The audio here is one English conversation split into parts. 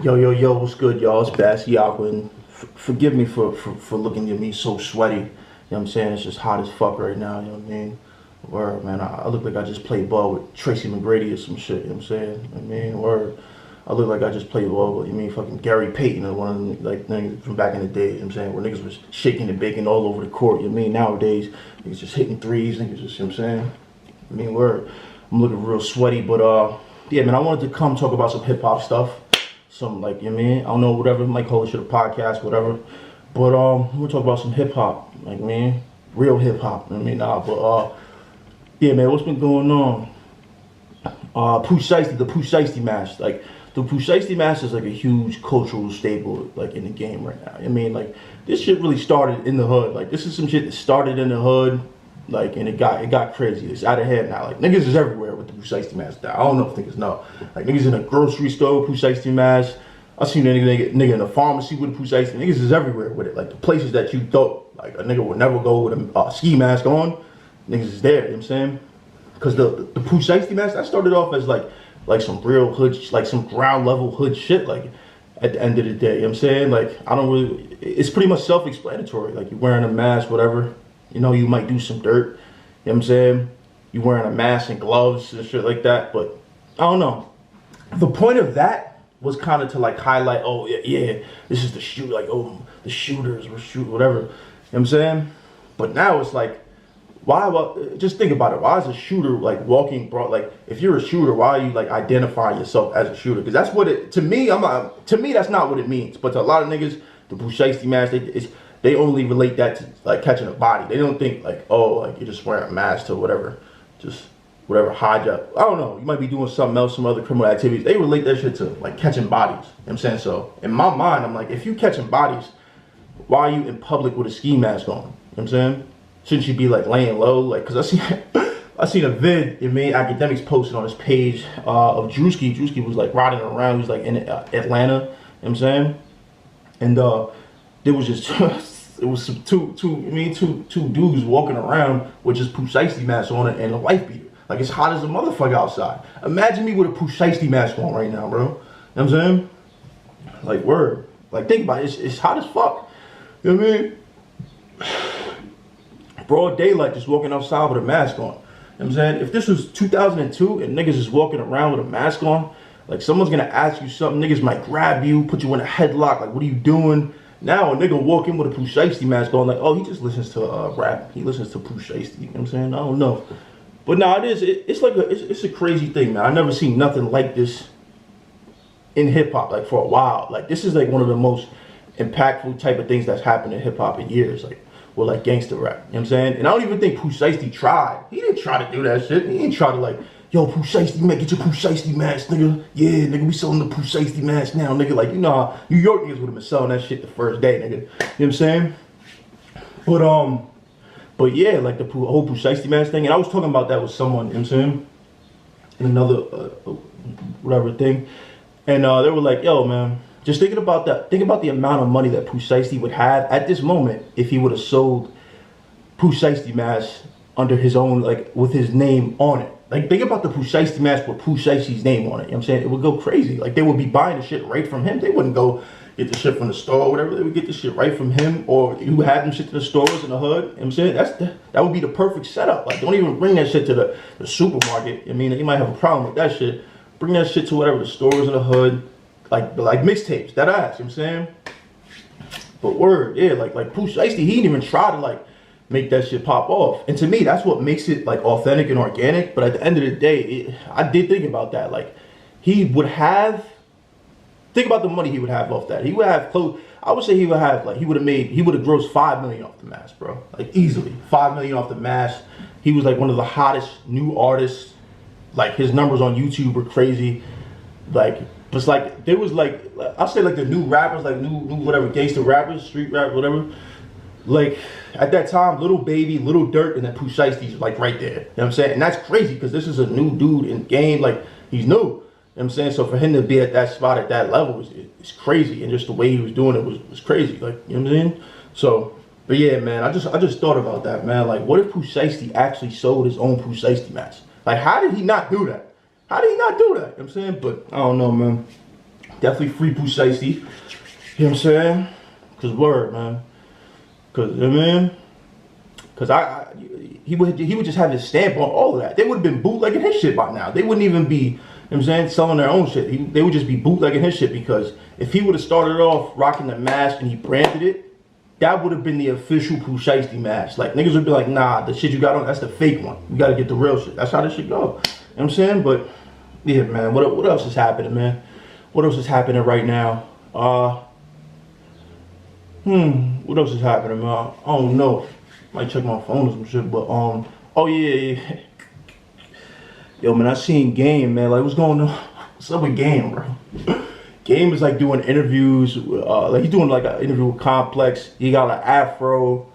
Yo, what's good, y'all? It's Bassey, Akwa, and forgive me for looking at me so sweaty. You know what I'm saying? It's just hot as fuck right now, you know what I mean? Word, man, I look like I just played ball with Tracy McGrady or some shit, you know what I'm saying? I mean, word. I look like I just played ball with, fucking Gary Payton or one of them, like, niggas from back in the day, you know what I'm saying? Where niggas was shaking and baking all over the court, you know what I mean? Nowadays, niggas just hitting threes, niggas just, you know what I'm saying? Word. I'm looking real sweaty, but, yeah, man, I wanted to come talk about some hip-hop stuff. Some, like, you know what I mean? I don't know, whatever, might call it shit a podcast, whatever. But we'll talk about some hip hop, like, man, real hip hop. I mean, but yeah, man, what's been going on? Pooh Shiesty, the Pooh Shiesty match, like the Pooh Shiesty match is like a huge cultural staple, like in the game right now. I mean, like this shit really started in the hood. Like this is some shit that started in the hood, like, and it got crazy. It's out of hand now. Like niggas is everywhere with the Pooh Shiesty mask. I don't know if niggas know. Like niggas in a grocery store, Pooh Shiesty mask. I seen a nigga in a pharmacy with a Pooh Shiesty. Niggas is everywhere with it. Like the places that you thought like a nigga would never go with a ski mask on, niggas is there. You know what I'm saying? Because the Pooh Shiesty mask that started off as like some real hood, like some ground level hood shit. Like at the end of the day, you know what I'm saying? Like I don't really. It's pretty much self-explanatory. Like you're wearing a mask, whatever. You know, you might do some dirt. You know what I'm saying? You wearing a mask and gloves and shit like that. But I don't know. The point of that was kind of to like highlight, oh yeah, this is the shoot, like, oh, the shooters were shooting, whatever. You know what I'm saying? But now it's like, why, just think about it. Why is a shooter like walking, bro? Like, if you're a shooter, why are you like identifying yourself as a shooter? Because that's what it, to me, that's not what it means. But to a lot of niggas, the Pooh Shiesty mask, they only relate that to like catching a body. They don't think like, oh, like you're just wearing a mask to whatever, just whatever hijack. I don't know. You might be doing something else, some other criminal activities. They relate that shit to like catching bodies. You know what I'm saying? So in my mind, I'm like, if you catching bodies, why are you in public with a ski mask on? You know what I'm saying? Shouldn't you be like laying low? Like, cause I seen a vid Akademiks posted on his page of Drewski. Drewski was like riding around. He was like in Atlanta. You know what I'm saying? And there was just it was some two dudes walking around with just Pooh Shiesty mask on it and a wife beater. Like it's hot as a motherfucker outside. Imagine me with a Pooh Shiesty mask on right now, bro. You know what I'm saying? Like word. Like think about it. It's hot as fuck. You know what I mean? Broad daylight, just walking outside with a mask on. You know what I'm saying? If this was 2002 and niggas is walking around with a mask on, like someone's gonna ask you something, niggas might grab you, put you in a headlock, like what are you doing? Now a nigga walk in with a Pooh Shiesty mask on, like, oh, he just listens to rap. He listens to Pooh Shiesty, you know what I'm saying? I don't know. But nah, it's like it's a crazy thing, man. I never seen nothing like this in hip hop, like for a while. Like this is like one of the most impactful type of things that's happened in hip hop in years. Like, well, like gangster rap, you know what I'm saying? And I don't even think Pooh Shiesty tried. He didn't try to do that shit. He didn't try to like, yo, Pooh Shiesty, man, get your Pooh Shiesty mask, nigga. Yeah, nigga, we selling the Pooh Shiesty mask now, nigga. Like, you know how New York niggas would have been selling that shit the first day, nigga. You know what I'm saying? But yeah, like the whole Pooh Shiesty mask thing. And I was talking about that with someone, you know what I'm saying? In another, whatever thing. And they were like, yo, man, just thinking about that. Think about the amount of money that Pooh Shiesty would have at this moment if he would have sold Pooh Shiesty mask under his own, like with his name on it. Like think about the Pooh Shiesty mask with Pooh Shiesty's name on it. You know what I'm saying? It would go crazy. Like they would be buying the shit right from him. They wouldn't go get the shit from the store or whatever. They would get the shit right from him, or you had them shit to the stores in the hood. You know what I'm saying? That would be the perfect setup. Like don't even bring that shit to the supermarket. I mean, you might have a problem with that shit. Bring that shit to whatever the stores in the hood. Like mixtapes, that ass, you know what I'm saying? But word, yeah, like Pooh Shiesty, he didn't even try to like make that shit pop off. And to me, that's what makes it like authentic and organic. But at the end of the day, I did think about that. Like he would have, think about the money he would have off that. He would have close, I would say he would have like, he would have grossed $5 million off the mask, bro. Like easily, $5 million off the mask. He was like one of the hottest new artists. Like his numbers on YouTube were crazy. Like, it's like there was like I'll say like the new rappers, like new whatever gangster rappers, street rap, whatever. Like at that time, Little Baby, Little Dirt, and then Pooh Shiesty's like right there. You know what I'm saying? And that's crazy because this is a new dude in the game. Like he's new. You know what I'm saying? So for him to be at that spot at that level is crazy, and just the way he was doing it was crazy. Like you know what I'm saying? So, but yeah, man, I just thought about that, man. Like, what if Pooh Shiesty actually sold his own Pooh Shiesty mask? Like, how did he not do that? How did he not do that? You know what I'm saying? But I don't know, man. Definitely free Pooh Shiesty. You know what I'm saying? Cause word, man. Cause he would just have his stamp on all of that. They would have been bootlegging his shit by now. They wouldn't even be, you know what I'm saying, selling their own shit. They would just be bootlegging his shit, because if he would have started off rocking the mask and he branded it, that would have been the official Pooh Shiesty mask. Like, niggas would be like, nah, the shit you got on, that's the fake one. You gotta get the real shit. That's how this shit go. You know what I'm saying? But yeah, man, what else is happening, man? What else is happening right now? What else is happening, man? I don't know. Might check my phone or some shit, but oh yeah. Yo, man, I seen Game, man. Like, what's going on? What's up with Game, bro? Game is like doing interviews. Like, he's doing like an interview with Complex. He got an afro.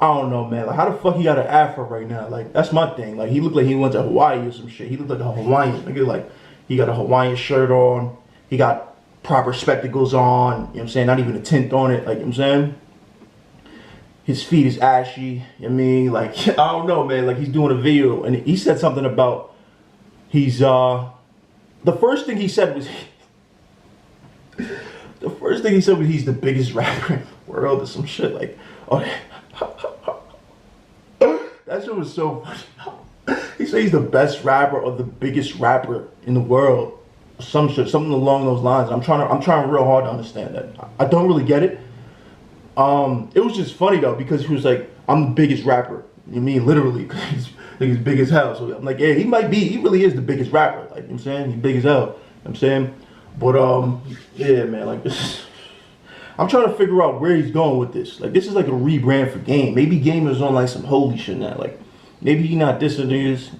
I don't know, man. Like, how the fuck he got an afro right now? Like, that's my thing. Like, he looked like he went to Hawaii or some shit. He looked like a Hawaiian. Nigga, like, he got a Hawaiian shirt on. He got proper spectacles on. You know what I'm saying? Not even a tint on it. Like, you know what I'm saying? His feet is ashy. You know what I mean? Like, I don't know, man. Like, he's doing a video, and he said something about he's, the first thing he said was, he's the biggest rapper in the world or some shit. Like, oh, that shit was so funny. He said he's the best rapper or the biggest rapper in the world. Some shit, something along those lines. I'm trying real hard to understand that. I don't really get it. It was just funny though, because he was like, I'm the biggest rapper. You mean literally, because he's big as hell. So I'm like, yeah, he really is the biggest rapper. Like, you know what I'm saying? He's big as hell. You know what I'm saying? But yeah, man, like, this, I'm trying to figure out where he's going with this. Like, this is like a rebrand for Game. Maybe Game is on like some holy shit now. Like, maybe he's not dissing niggas.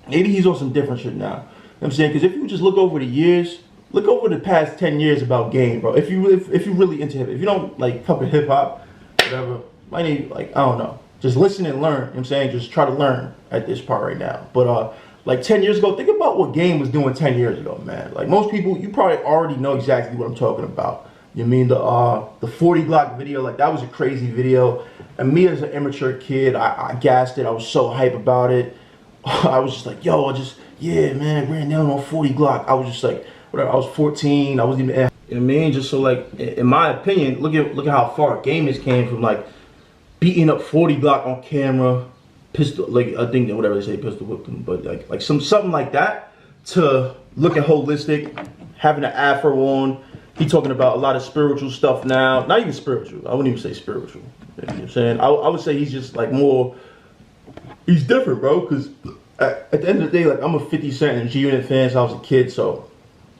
Maybe he's on some different shit now. You know what I'm saying? Because if you just look over the years, look over the past 10 years about Game, bro. If you're really into hip, if you don't like fucking hip hop, whatever, might need, like, I don't know. Just listen and learn. You know what I'm saying? Just try to learn at this part right now. But like 10 years ago, think about what Game was doing 10 years ago, man. Like, most people, you probably already know exactly what I'm talking about. You mean the 40 Glock video? Like, that was a crazy video. And me as an immature kid, I gassed it. I was so hype about it. I was just like, yo, yeah, man, ran down on 40 Glock. I was just like, whatever. I was 14. I wasn't even, you know what I mean? Just so, like, in my opinion, look at how far Game has came from, like, beating up 40 Glock on camera, pistol, like, I think that whatever they say, pistol whipped him, but like something like that, to looking holistic, having an afro on. He talking about a lot of spiritual stuff now. Not even spiritual. I wouldn't even say spiritual. You know what I'm saying? I would say he's just like more, he's different, bro, because at the end of the day, like, I'm a 50 Cent and G-Unit fan since I was a kid, so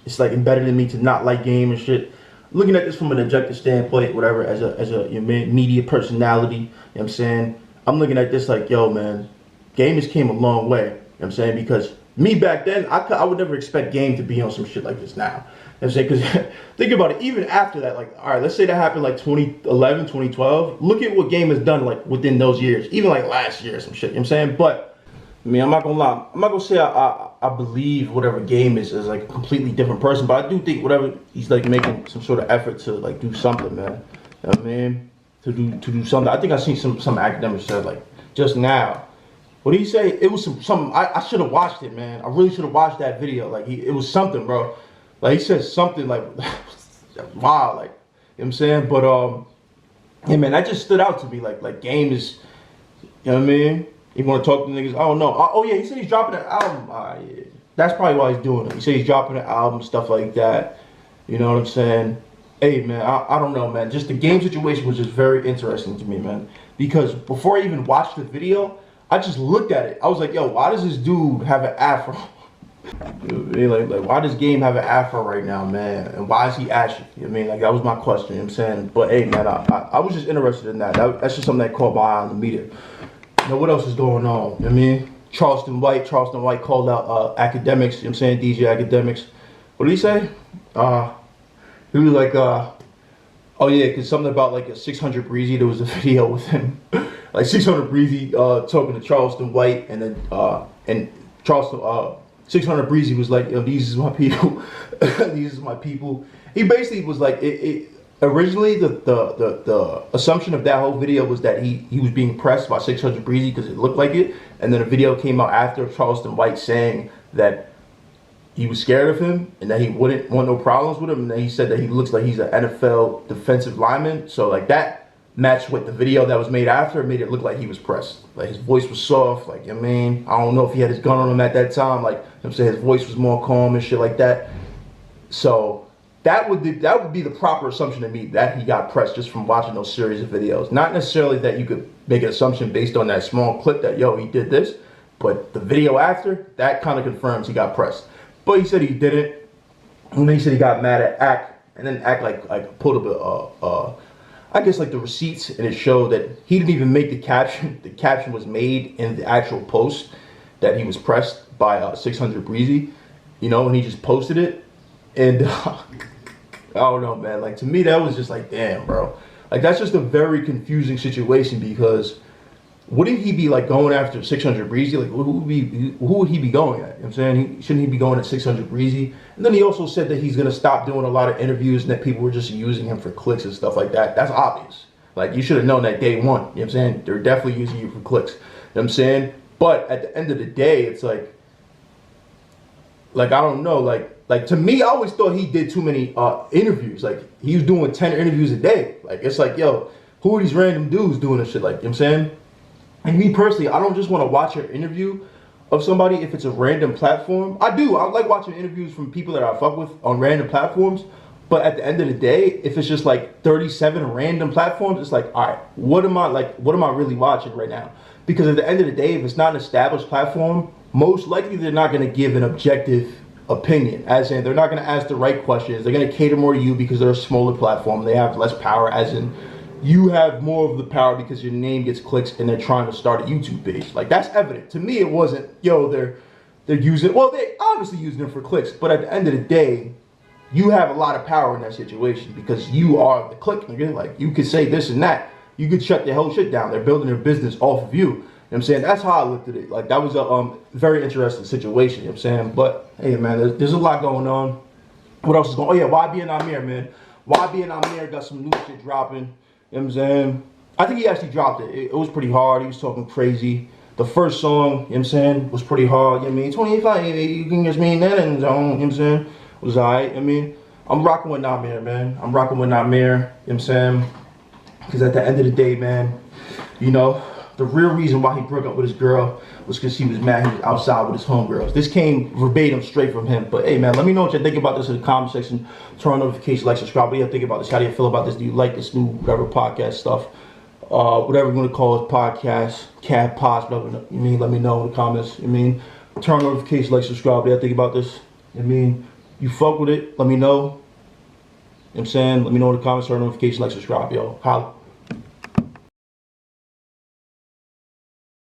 it's like embedded in me to not like Game and shit. Looking at this from an objective standpoint, whatever, as a media personality, you know what I'm saying? I'm looking at this like, yo, man, Game has came a long way, you know what I'm saying? Because me back then, I would never expect Game to be on some shit like this now. You know what I'm saying? Because think about it, even after that, like, all right, let's say that happened like 2011, 2012. Look at what Game has done, like, within those years. Even like last year or some shit, you know what I'm saying? But, I mean, I'm not gonna lie. I'm not gonna say I believe whatever Game is like a completely different person, but I do think whatever he's like making some sort of effort to like do something, man. You know what I mean? To do something. I think I seen some academics said like just now. What did he say? It was something. I should have watched it, man. I really should have watched that video. Like, it was something, bro. Like, he said something like, wow, like, you know what I'm saying? But yeah, man, that just stood out to me. Like Game is, you know what I mean? You want to talk to niggas? I don't know. Oh yeah, he said he's dropping an album. Yeah. That's probably why he's doing it. He said he's dropping an album, stuff like that. You know what I'm saying? Hey, man, I don't know, man. Just the Game situation was just very interesting to me, man. Because before I even watched the video, I just looked at it. I was like, yo, why does this dude have an afro? Like, why does Game have an afro right now, man? And why is he ashy? You know what I mean? Like, that was my question, you know what I'm saying? But hey, man, I was just interested in that. That's just something that caught my eye on the media. You know, what else is going on? You know what I mean? Charleston White called out Akademiks, you know what I'm saying? DJ Akademiks. What did he say? He was like, oh yeah, because something about like a 600 Breezy, there was a video with him. Like 600 Breezy talking to Charleston White, and then and Charleston 600 Breezy was like, yo, these is my people. These is my people. He basically was like, originally the assumption of that whole video was that he was being pressed by 600 Breezy because it looked like it, and then a video came out after Charleston White saying that he was scared of him and that he wouldn't want no problems with him, and then he said that he looks like he's an NFL defensive lineman. So like that matched with the video that was made after. It made it look like he was pressed. Like his voice was soft. Like, I mean, I don't know if he had his gun on him at that time. Like, I'm saying his voice was more calm and shit like that. So that would be the proper assumption to me, that he got pressed just from watching those series of videos. Not necessarily that you could make an assumption based on that small clip that, yo, he did this, but the video after, that kind of confirms he got pressed. But he said he didn't, and then he said he got mad at Ak, and then Ak like pulled up I guess like the receipts, and it showed that he didn't even make the caption. The caption was made in the actual post that he was pressed by 600 Breezy, you know, and he just posted it. And I don't know, man, like to me that was just like, damn, bro, like that's just a very confusing situation, because wouldn't he be like going after 600 Breezy? Like who would he be going at? You know what I'm saying? Shouldn't he be going at 600 Breezy? And then he also said that he's gonna stop doing a lot of interviews and that people were just using him for clicks and stuff like that. That's obvious. Like you should have known that day one. You know what I'm saying? They're definitely using you for clicks. You know what I'm saying? But at the end of the day, it's like I don't know, like to me, I always thought he did too many interviews. Like he was doing 10 interviews a day. Like it's like, yo, who are these random dudes doing this shit? Like, you know what I'm saying? And me personally, I don't just want to watch an interview of somebody if it's a random platform. I like watching interviews from people that I fuck with on random platforms. But at the end of the day, if it's just like 37 random platforms, it's like, all right, what am I really watching right now? Because at the end of the day, if it's not an established platform, most likely they're not going to give an objective opinion. As in, they're not going to ask the right questions. They're going to cater more to you because they're a smaller platform. They have less power, as in you have more of the power because your name gets clicks and they're trying to start a YouTube page. Like that's evident. To me, it wasn't, yo, they're using, well, they obviously using it for clicks, but at the end of the day, you have a lot of power in that situation because you are the click, nigga. Like you could say this and that. You could shut the whole shit down. They're building their business off of you. You know what I'm saying? That's how I looked at it. Like that was a very interesting situation, you know what I'm saying? But hey man, there's a lot going on. What else is going on? Oh yeah, YB and Amir, man. YB and Amir got some new shit dropping. You know what I'm saying? I think he actually dropped it. It was pretty hard. He was talking crazy. The first song, you know what I'm saying, was pretty hard. You know what I mean? 25, you can just mean that in zone, you know what I'm saying? It was alright. I mean, I'm rocking with Namir, man. I'm rocking with Namir, you know what I'm saying? Because at the end of the day, man, you know, the real reason why he broke up with his girl was because he was mad he was outside with his homegirls. This came verbatim straight from him. But hey, man, let me know what you think about this in the comment section. Turn on notifications, like, subscribe. What do you think about this? How do you feel about this? Do you like this new whatever podcast stuff? Whatever we're going to call it, podcast, cat, pods, whatever. You mean, let me know in the comments. You mean, turn on notifications, like, subscribe. What do you think about this? I mean, you fuck with it, let me know. You know what I'm saying? Let me know in the comments, turn on notifications, like, subscribe, yo. Holla.